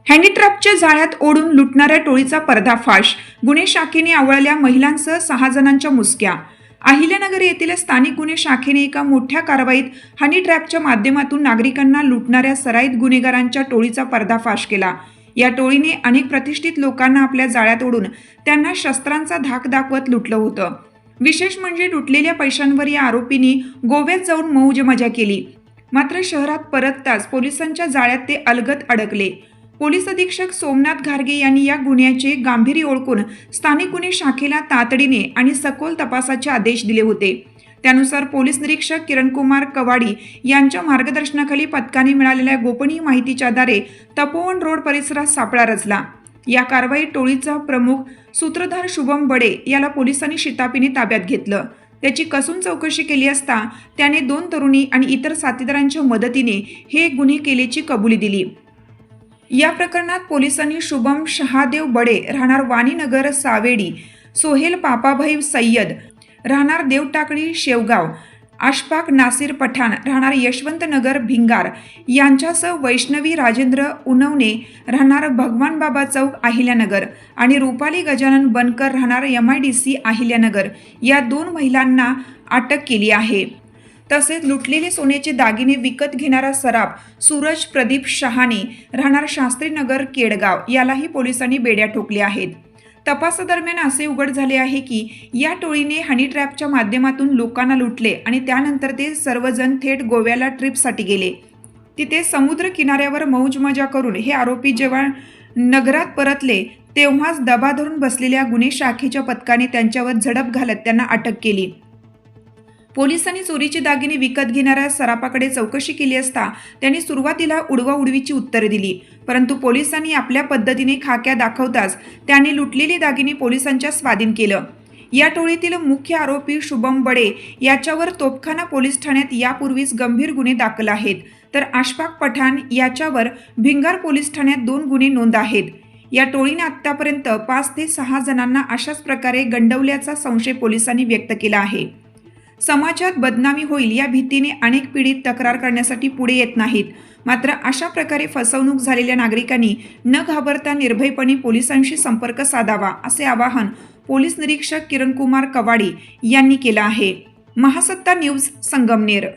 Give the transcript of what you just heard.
हँडीट्रॅपच्या जाळ्यात ओढून लुटणाऱ्या टोळीचा पर्दाफाश. गुन्हे शाखेने आवळल्या महिलांसह 6 जणांच्या मुसक्या. अहिल्यानगर येथील स्थानिक गुन्हे शाखेने एका मोठ्या कारवाईत हनी ट्रॅपच्या माध्यमातून नागरिकांना लुटणाऱ्या सराईत गुन्हेगारांच्या टोळीचा पर्दाफाश केला. या टोळीने अनेक प्रतिष्ठित लोकांना आपल्या जाळ्यात ओढून त्यांना शस्त्रांचा धाक दाखवत लुटलं होतं. विशेष म्हणजे लुटलेल्या पैशांवर या आरोपींनी गोव्यात जाऊन मौज मजा केली. मात्र शहरात परतताच पोलिसांच्या जाळ्यात ते अलगद अडकले. पोलीस अधीक्षक सोमनाथ घारगे यांनी या गुन्ह्याचे गांभीर्य ओळखून स्थानिक गुन्हे शाखेला तातडीने आणि सखोल तपासाचे आदेश दिले होते. त्यानुसार पोलीस निरीक्षक किरणकुमार कवाडी यांच्या मार्गदर्शनाखाली पथकाने मिळालेल्या गोपनीय माहितीच्या आधारे तपोवन रोड परिसरात सापळा रचला. या कारवाईत टोळीचा प्रमुख सूत्रधार शुभम बडे याला पोलिसांनी शिताफीने ताब्यात घेतलं. त्याची कसून चौकशी केली असता त्याने 2 तरुणी आणि इतर साथीदारांच्या मदतीने हे गुन्हे केल्याची कबुली दिली. या प्रकरणात पोलिसांनी शुभम शहादेव बडे राहणार वाणीनगर सावेडी, सोहेल पापाभाई सय्यद राहणार देवटाकळी शेवगाव, अशफाक नासिर पठाण राहणार यशवंतनगर भिंगार यांच्यासह वैष्णवी राजेंद्र उनवणे राहणार भगवान बाबा चौक अहिल्यानगर आणि रुपाली गजानन बनकर राहणार MIDC अहिल्यानगर या 2 महिलांना अटक केली आहे. तसेच लुटलेले सोन्याचे दागिने विकत घेणारा सराफ सूरज प्रदीप शहाणे राहणार शास्त्रीनगर केडगाव यालाही पोलिसांनी बेड्या ठोकल्या आहेत. तपासादरम्यान असे उघड झाले आहे की या टोळीने हनी ट्रॅपच्या माध्यमातून लोकांना लुटले आणि त्यानंतर ते सर्वजण थेट गोव्याला ट्रिपसाठी गेले. तिथे समुद्र किनाऱ्यावर मौज मजा करून हे आरोपी जेव्हा नगरात परतले तेव्हाच दबा धरून बसलेल्या गुन्हे शाखेच्या पथकाने त्यांच्यावर झडप घालत त्यांना अटक केली. पोलिसांनी चोरीचे दागिने विकत घेणाऱ्या सराफाकडे चौकशी केली असता त्यांनी सुरुवातीला उडवाउडवीची उत्तरे दिली. परंतु पोलिसांनी आपल्या पद्धतीने खाक्या दाखवताच त्याने लुटलेले दागिने पोलिसांच्या स्वाधीन केलं. या टोळीतील मुख्य आरोपी शुभम बडे याच्यावर तोपखाना पोलीस ठाण्यात यापूर्वीच गंभीर गुन्हे दाखल आहेत, तर अशफाक पठाण याच्यावर भिंगार पोलीस ठाण्यात 2 गुन्हे नोंद आहेत. या टोळीने आतापर्यंत 5 ते 6 जणांना अशाच प्रकारे गंडवल्याचा संशय पोलिसांनी व्यक्त केला आहे. समाजात बदनामी होईल या भीतीने अनेक पीडित तक्रार करण्यासाठी पुढे येत नाहीत. मात्र अशा प्रकारे फसवणूक झालेल्या नागरिकांनी न घाबरता निर्भयपणे पोलिसांशी संपर्क साधावा असे आवाहन पोलीस निरीक्षक किरणकुमार कवाडी यांनी केलं आहे. महासत्ता न्यूज, संगमनेर.